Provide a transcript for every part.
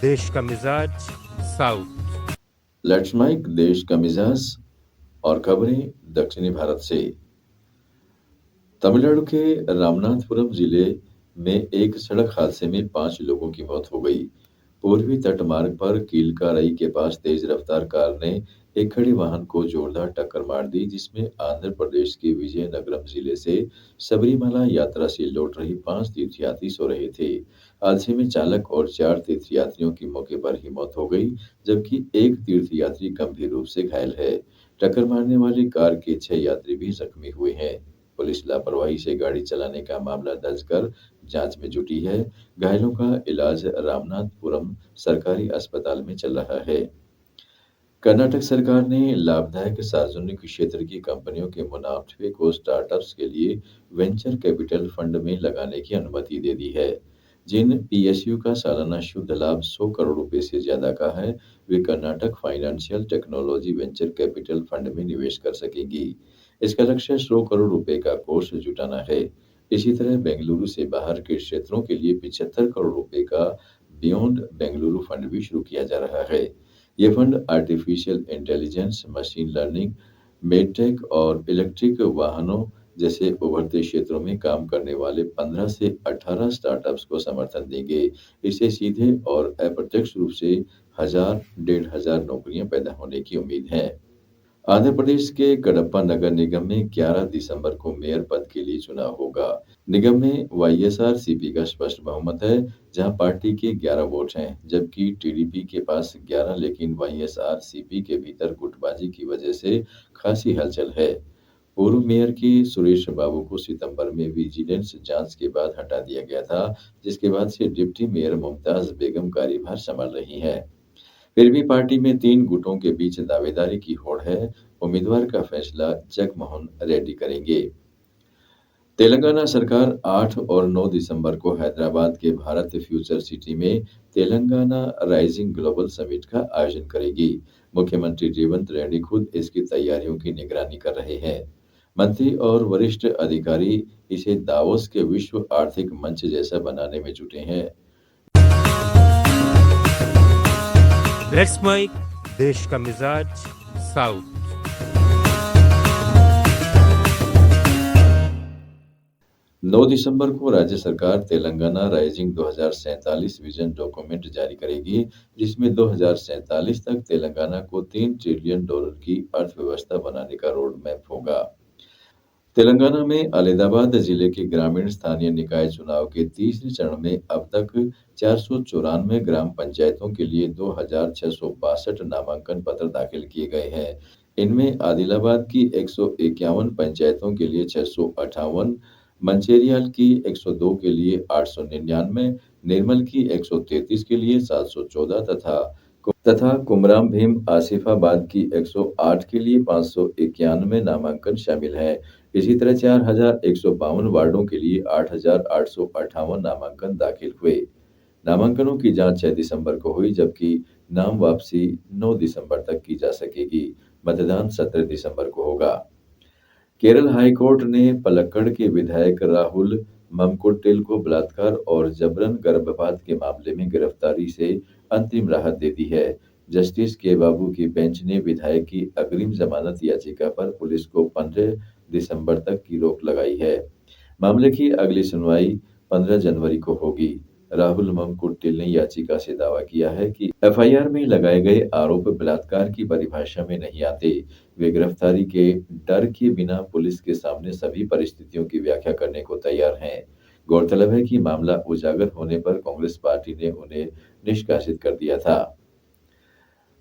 देश का मिजाज साउथ। लेट्स माइक देश का मिजाज और खबरें दक्षिणी भारत से। तमिलनाडु के रामनाथपुरम जिले में एक सड़क हादसे में 5 लोगों की मौत हो गई। पूर्वी तट मार्ग पर कीलकारई के पास तेज रफ्तार कार ने एक खड़े वाहन को जोरदार टक्कर मार दी, जिसमें आंध्र प्रदेश के विजयनगरम जिले से सबरीमाला यात्रा से लौट रही 5 तीर्थयात्री सो रहे थे। हादसे में चालक और 4 तीर्थयात्रियों की मौके पर ही मौत हो गई, जबकि एक तीर्थयात्री गंभीर रूप से घायल है। टक्कर मारने वाली कार के 6 यात्री भी जख्मी हुए हैं। पुलिस लापरवाही से गाड़ी चलाने का मामला दर्ज कर जांच में जुटी है। घायलों का इलाज रामनाथपुरम सरकारी अस्पताल में चल रहा है। कर्नाटक सरकार ने लाभदायक सार्वजनिक क्षेत्र की कंपनियों के मुनाफे को स्टार्टअप्स के लिए वेंचर कैपिटल फंड में लगाने की अनुमति दे दी है। जिन पीएसयू का सालाना शुद्ध लाभ 100 करोड़ रुपए से ज्यादा का है, वे Karnataka financial technology venture capital fund में निवेश कर सकेंगी। इसका लक्ष्य 100 करोड़ रुपए का कोष जुटाना है। इसी तरह बेंगलुरु से बाहर के क्षेत्रों के लिए 75 करोड़ रुपए का बियॉन्ड बेंगलुरु फंड भी शुरू किया जा रहा है। ये fund artificial intelligence, machine learning, medtech और इलेक्ट्रिक वाहनों जैसे उभरते क्षेत्रों में काम करने वाले 15 से 18 स्टार्टअप्स को समर्थन देंगे। इससे सीधे और अप्रत्यक्ष रूप से 1000-1500 नौकरियां पैदा होने की उम्मीद है। आंध्र प्रदेश के कडप्पा नगर निगम में 11 दिसंबर को मेयर पद के लिए चुनाव होगा। निगम में वाईएसआरसीपी का स्पष्ट बहुमत है, जहां पार्टी के 11 वोट हैं, जबकि टीडीपी के पास 11, लेकिन वाईएसआरसीपी के भीतर गुटबाजी की वजह से खासी हलचल है। पूर्व मेयर की सुरेश बाबू को सितंबर में विजिलेंस जांच के बाद हटा दिया गया था, जिसके बाद से डिप्टी मेयर मुमताज बेगम कार्यभार संभाल रही हैं। फिर भी पार्टी में 3 गुटों के बीच दावेदारी की होड़ है। उम्मीदवार का फैसला जगमोहन रेड्डी करेंगे। तेलंगाना सरकार 8 और 9 दिसंबर को हैदराबाद के भारत फ्यूचर सिटी में तेलंगाना राइजिंग ग्लोबल समिट का आयोजन करेगी। मुख्यमंत्री रेवंत रेड्डी खुद इसकी तैयारियों की निगरानी कर रहे हैं। मंत्री और वरिष्ठ अधिकारी इसे दावोस के विश्व आर्थिक मंच जैसा बनाने में जुटे हैं। लेट्स माइक देश का मिजाज साउथ। 9 दिसंबर को राज्य सरकार तेलंगाना राइजिंग 2047 विजन डॉक्यूमेंट जारी करेगी, जिसमें 2047 तक तेलंगाना को $3 ट्रिलियन की अर्थव्यवस्था बनाने का रोड मैप होगा। तेलंगाना में अलीदाबाद जिले के ग्रामीण स्थानीय निकाय चुनाव के तीसरे चरण में अब तक 494 ग्राम पंचायतों के लिए 2662 नामांकन पत्र दाखिल किए गए हैं। इनमें आदिलाबाद की 151 पंचायतों के लिए 658, मंचेरियाल की 102 के लिए 899, निर्मल की 133 के लिए 714 तथा कुमराम भीम आसिफाबाद की 108 के लिए 591 नामांकन शामिल हैं। इसी तरह 4152 वार्डों के लिए 8858 नामांकन दाखिल हुए। नामांकनों की जांच 6 दिसंबर को हुई, जबकि नाम वापसी 9 दिसंबर तक की जा सकेगी। मतदान 17 दिसंबर को होगा। केरल हाईकोर्ट ने पलक्कड़ के विधायक राहुल ममकुट्टिल को बलात्कार और जबरन गर्भपात के मामले में गिरफ्तारी से अंतरिम राहत दे दी है। जस्टिस के बाबू की बेंच ने विधायक की अग्रिम जमानत याचिका पर पुलिस को 15 दिसंबर तक की रोक लगाई है। मामले की अगली सुनवाई 15 जनवरी को होगी। राहुल ममकुट्टिल ने याचिका से दावा किया है कि एफआईआर में लगाए गए आरोप बलात्कार की परिभाषा में नहीं आते। वे गिरफ्तारी के डर के बिना पुलिस के सामने सभी परिस्थितियों की व्याख्या करने को तैयार हैं। गौरतलब है कि मामला उजागर होने पर कांग्रेस पार्टी ने उन्हें निष्कासित कर दिया था।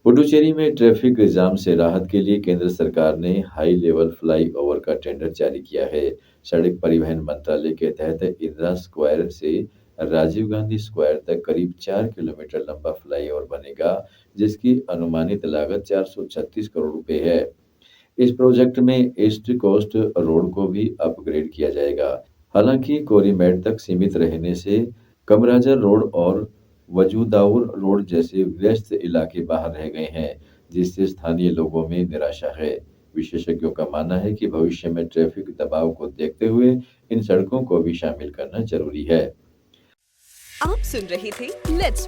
पुडुचेरी में ट्रैफिक जाम से राहत के लिए केंद्र सरकार ने हाई लेवल फ्लाईओवर का टेंडर जारी किया है। सड़क परिवहन मंत्रालय के तहत इंदिरा स्क्वायर से राजीव गांधी स्क्वायर तक करीब 4 किलोमीटर लंबा फ्लाईओवर बनेगा, जिसकी अनुमानित लागत 436 करोड़ रुपए है। इस प्रोजेक्ट में ईस्ट कोस्ट रोड को भी अपग्रेड किया जाएगा। हालांकि कोरीमेड तक सीमित रहने से कमराजर रोड और वजूदाउर रोड जैसे व्यस्त इलाके बाहर रह गए हैं, जिससे स्थानीय लोगों में निराशा है। विशेषज्ञों का मानना है कि भविष्य में ट्रैफिक दबाव को देखते हुए इन सड़कों को भी शामिल करना जरूरी है। आप सुन रहे थे लेट्स